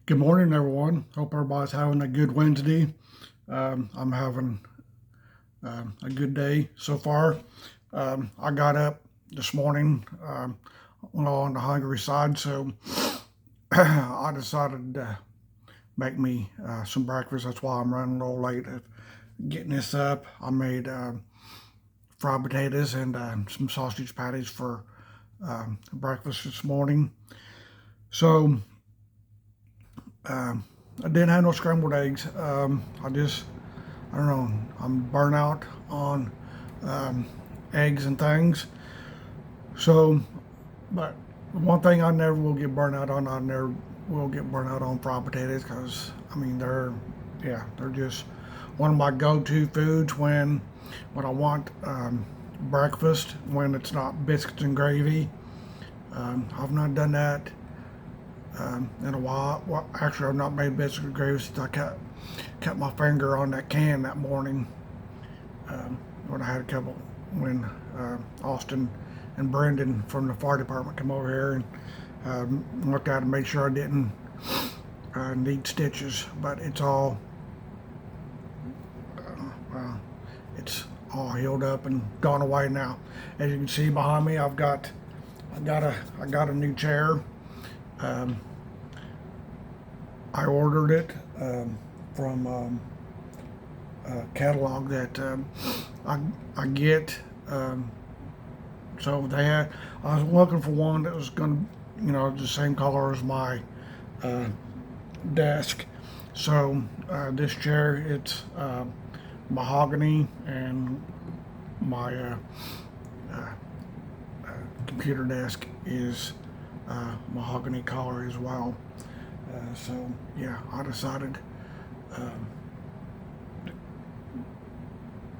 Good morning, everyone. Hope everybody's having a good Wednesday. I'm having a good day so far. I got up this morning on the hungry side, so I decided to make me some breakfast. That's why I'm running a little late at getting this up. I made fried potatoes and some sausage patties for breakfast this morning. So I didn't have no scrambled eggs. I don't know, I'm burnt out on um, eggs and things. So, but one thing I never will get burnt out on, I never will get burnt out on fried potatoes because, I mean, they're just one of my go-to foods when I want breakfast, when it's not biscuits and gravy. I've not done that in a while. Well, actually, I've not made biscuits and gravy since I cut my finger on that can that morning when I had a couple when Austin and Brendan from the fire department come over here and looked at it and make sure I didn't need stitches, but uh, it's all healed up and gone away now. As you can see behind me, I got a new chair. Um, I ordered it from a catalog that I get. So I was looking for one that was going to, the same color as my uh, desk. So this chair, it's mahogany, and my uh, computer desk is mahogany color as well. So yeah, I decided um,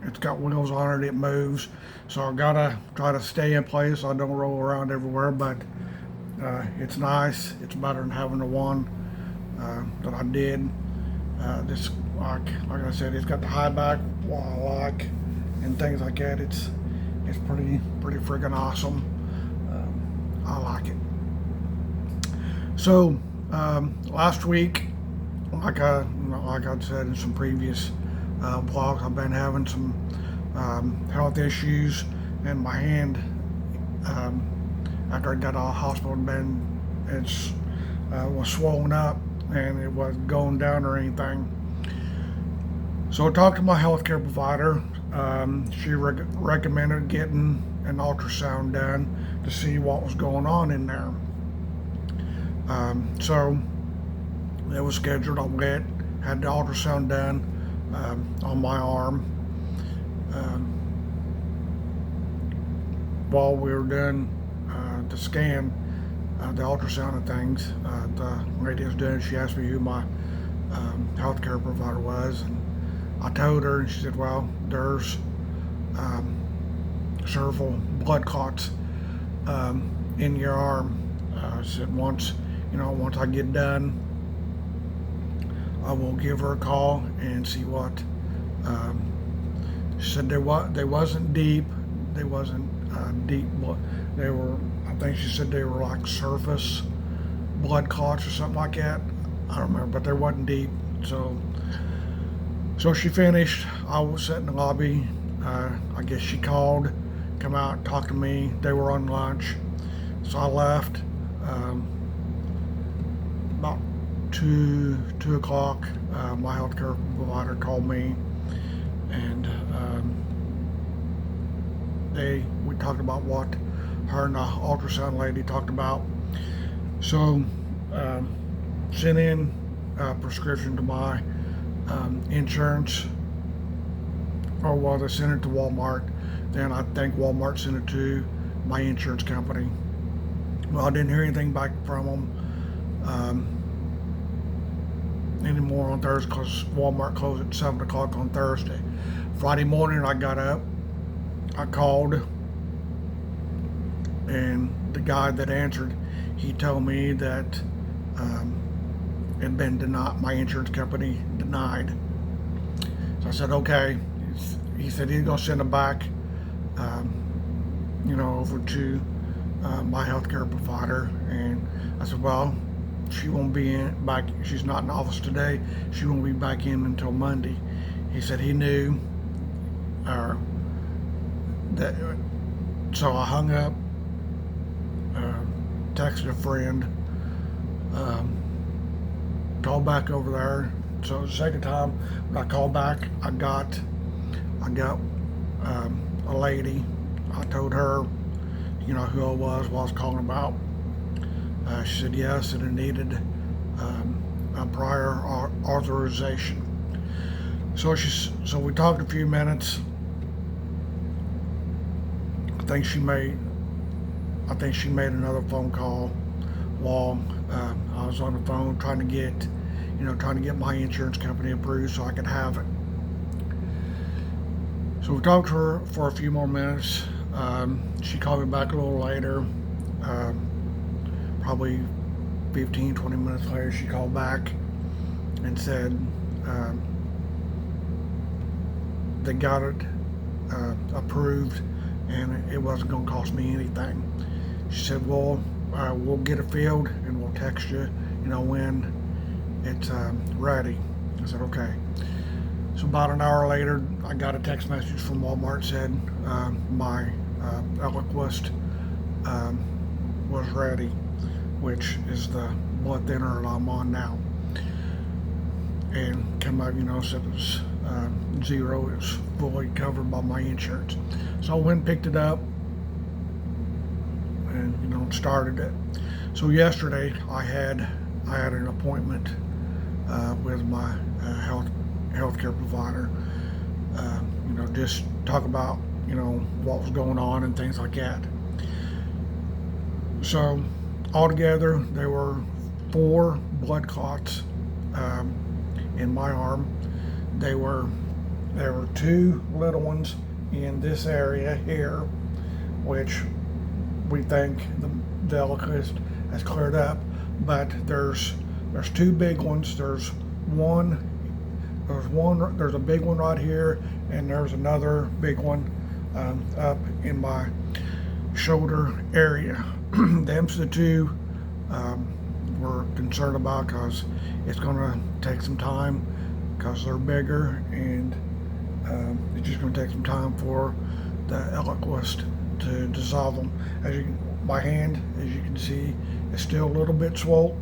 it's got wheels on it, it moves. So I gotta try to stay in place so I don't roll around everywhere. But it's nice. It's better than having the one that I did. This like I said, it's got the high back, what I like, and things like that. It's pretty freaking awesome. I like it. So last week, like I said in some previous vlogs, I've been having some health issues, and my hand after I got out of the hospital, it's was swollen up, and it wasn't going down or anything. So I talked to my healthcare provider. She recommended getting an ultrasound done to see what was going on in there. So it was scheduled. I went, had the ultrasound done on my arm. Um, while we were doing the scan, the ultrasound and things, the lady was doing it. She asked me who my healthcare provider was, and I told her, and she said, "Well, there's um, several blood clots in your arm." She said, once I get done, I will give her a call and see what." She said they wasn't deep. They wasn't deep blood. They were. I think she said they were like surface blood clots or something like that. I don't remember, but they wasn't deep. So she finished. I was sitting in the lobby. I guess she called, come out, talk to me. They were on lunch, so I left. About 2 o'clock, my healthcare provider called me, and we talked about what her and the ultrasound lady talked about. So sent in a prescription to my insurance, or well, they sent it to Walmart. Then I think Walmart sent it to my insurance company. Well, I didn't hear anything back from them anymore on Thursday because Walmart closed at 7 o'clock on Thursday. Friday morning, I got up, I called, and the guy that answered, he told me that it had been denied. My insurance company denied. So I said, okay. He said he's gonna send it back, over to my healthcare provider. And I said, well, she won't be back. She's not in the office today. She won't be back in until Monday. He said he knew uh, that. So I hung up, uh, texted a friend, um, called back over there. So the second time when I called back, I got a lady. I told her, who I was, what I was calling about. She said yes, and it needed a prior authorization. So we talked a few minutes. I think she made another phone call while I was on the phone trying to get my insurance company approved so I could have it. So we talked to her for a few more minutes. She called me back a little later, probably 15, 20 minutes later. She called back and said they got it approved and it wasn't going to cost me anything. She said, well, we'll get it filled and we'll text you, when it's ready. I said, okay. So about an hour later, I got a text message from Walmart said my Eliquist was ready, which is the blood thinner that I'm on now. And came out, said it was zero. It was fully covered by my insurance. So I went and picked it up and started it. So yesterday I had an appointment with my healthcare provider. Just talk about what was going on and things like that. So altogether there were 4 blood clots in my arm. There were 2 little ones in this area here, which we think the Eliquist has cleared up, but there's 2 big ones. There's a big one right here, and there's another big one up in my shoulder area. Them's the 2 we're concerned about because it's going to take some time because they're bigger, and it's just going to take some time for the Eliquist to dissolve them. My hand, as you can see, is still a little bit swollen.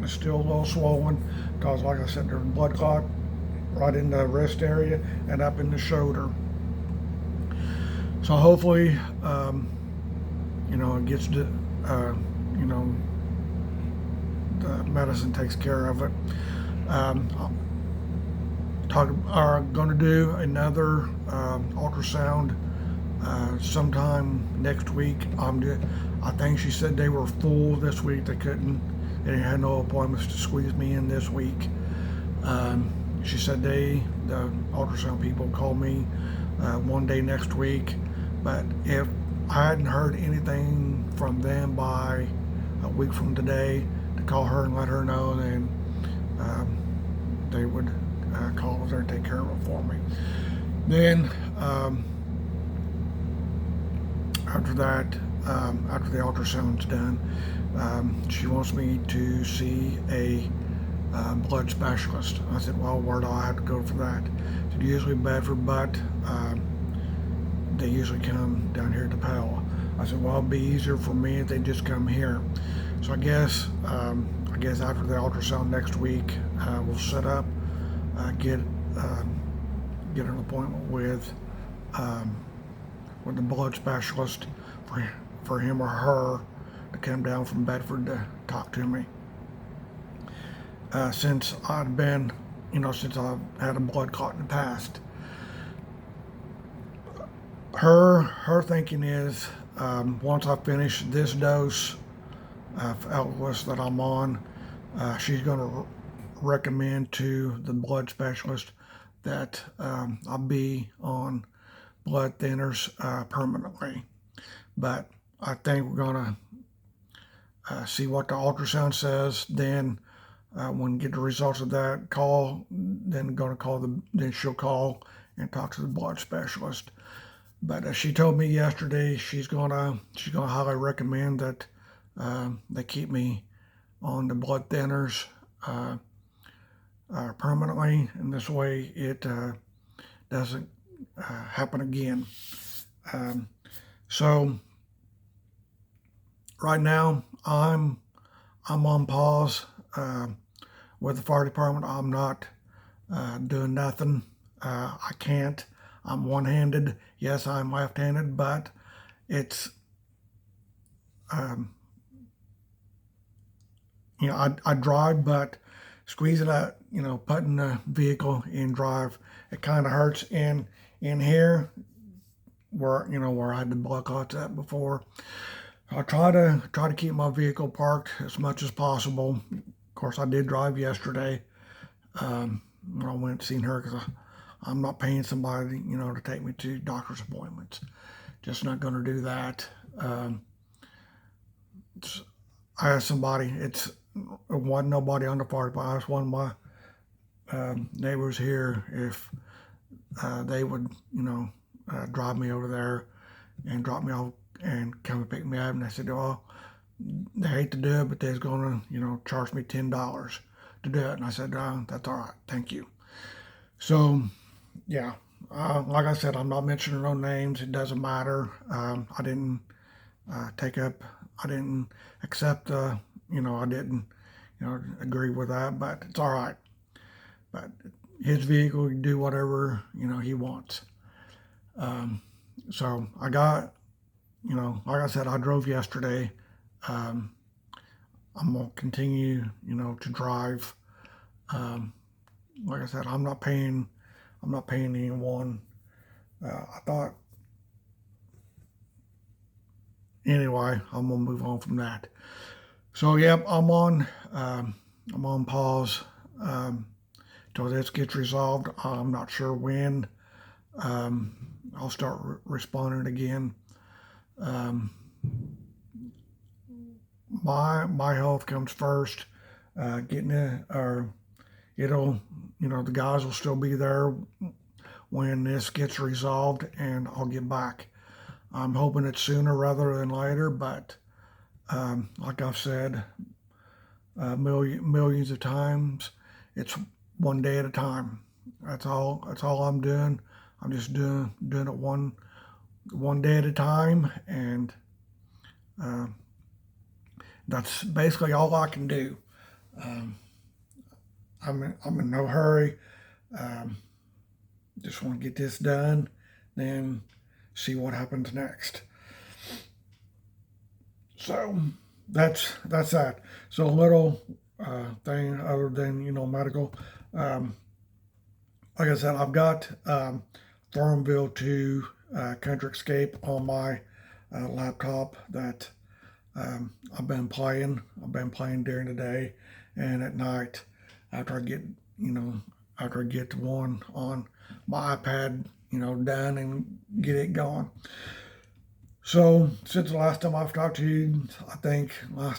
It's still a little swollen because, like I said, there's blood clot right in the wrist area and up in the shoulder. So hopefully, it gets to, the medicine takes care of it. Are going to do another ultrasound sometime next week. I think she said they were full this week. They had no appointments to squeeze me in this week. She said the ultrasound people called me one day next week, but if I hadn't heard anything from them by a week from today, to call her and let her know, then they would call her and take care of it for me. Then after that, after the ultrasound's done, she wants me to see a blood specialist. I said, well, where do I have to go for that? She said, usually Bedford, but they usually come down here to Powell. I said, well, it'd be easier for me if they just come here. So I guess after the ultrasound next week, we'll set up, get an appointment with the blood specialist for him or her to come down from Bedford to talk to me. Since I've had a blood clot in the past. Her thinking is, once I finish this dose of Eliquist that I'm on, she's going to recommend to the blood specialist that I be on blood thinners permanently. But I think we're going to see what the ultrasound says. Then when we get the results of that, then she'll call and talk to the blood specialist. But she told me yesterday she's gonna highly recommend that they keep me on the blood thinners permanently, and this way it doesn't happen again. So right now I'm on pause with the fire department. I'm not doing nothing. I can't. I'm one-handed. Yes, I'm left-handed, but it's I drive, but squeezing out, putting the vehicle in drive, it kind of hurts in here where I had the blood clots at before. I try to keep my vehicle parked as much as possible. Of course, I did drive yesterday. When I went and seen her because I'm not paying somebody, to take me to doctor's appointments. Just not going to do that. I asked somebody. It wasn't nobody on the fire department. I asked one of my neighbors here if they would, drive me over there and drop me off and come and pick me up. And they said, well, they hate to do it, but they're going to, charge me $10 to do it. And I said, that's all right. Thank you. So, yeah, like I said, I'm not mentioning no names. It doesn't matter. I didn't I didn't accept, I didn't, agree with that, but it's all right. But his vehicle, he can do whatever, he wants. So I got, like I said, I drove yesterday. I'm gonna continue, to drive. Like I said, I'm not paying anyone. I thought, anyway, I'm gonna move on from that. So, yep, I'm on pause till this gets resolved. I'm not sure when. I'll start responding again. My health comes first. Getting it, or it'll, the guys will still be there when this gets resolved, and I'll get back. I'm hoping it's sooner rather than later, but like I've said millions of times, it's one day at a time. That's all I'm doing. I'm just doing it one day at a time, and that's basically all I can do. I'm in no hurry. Just want to get this done, then see what happens next. So that's that. So a little thing other than medical. Like I said, I've got Farmville 2 Country Escape on my laptop that I've been playing. I've been playing during the day and at night after I get to one on my iPad, done and get it going. So since the last time I've talked to you, I think I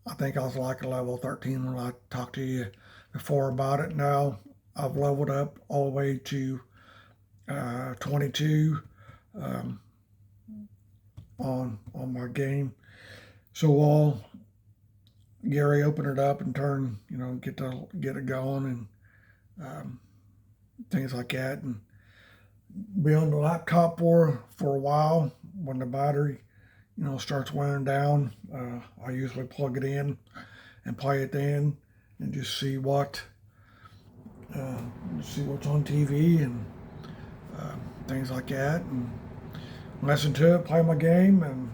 was like a level 13 when I talked to you before about it. Now I've leveled up all the way to 22 on my game. So I'll Gary open it up and turn, get it going and things like that, and be on the laptop for a while. When the battery, starts wearing down, I usually plug it in and play it then, and just see what's on TV and things like that, and listen to it, play my game, and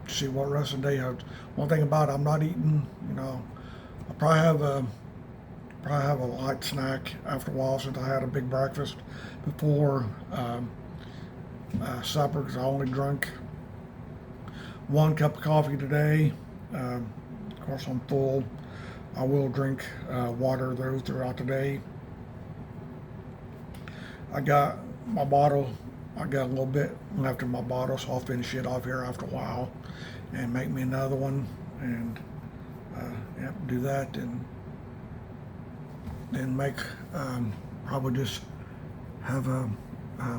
see what rest of the day has. One thing about it, I'm not eating. I probably have a light snack after a while since I had a big breakfast before supper, because I only drank 1 cup of coffee today. Of course, I'm full. I will drink water though throughout the day. I got my bottle. I got a little bit left in my bottle, so I'll finish it off here after a while and make me another one, and do that, and then make probably just have a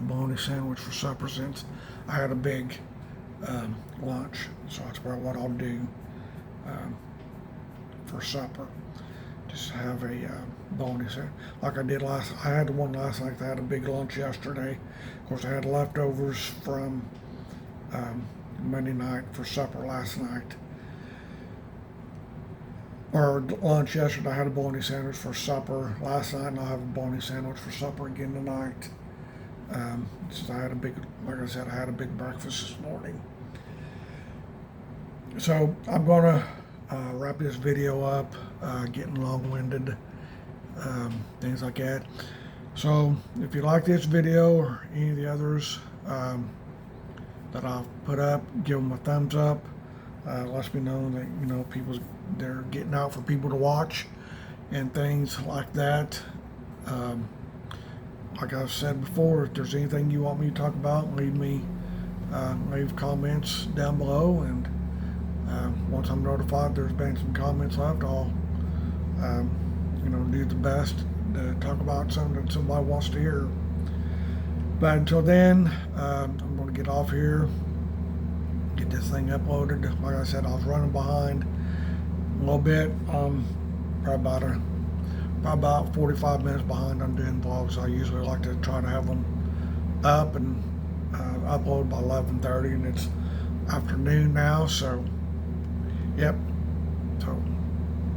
bologna sandwich for supper, since I had a big lunch. So that's about what I'll do for supper. Just have a bologna sandwich like I did last. I had the one last night. I had a big lunch yesterday. Of course, I had leftovers from Monday night for supper last night. Or lunch yesterday. I had a bologna sandwich for supper last night, and I'll have a bologna sandwich for supper again tonight. Since I had a big, like I said, I had a big breakfast this morning. So I'm gonna wrap this video up, getting long-winded, things like that. So if you like this video or any of the others that I've put up, give them a thumbs up. Lets me know that they're getting out for people to watch and things like that. Like I've said before, if there's anything you want me to talk about, leave comments down below, and once I'm notified there's been some comments left, I'll do the best to talk about something that somebody wants to hear. But until then, I'm going to get off here, get this thing uploaded. Like I said, I was running behind a little bit. Probably about 45 minutes behind on doing vlogs. I usually like to try to have them up and upload by 11:30, and it's afternoon now, so yep. So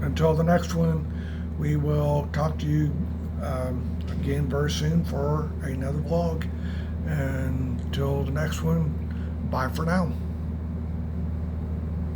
until the next one, we will talk to you again very soon for another vlog. And until the next one, bye for now.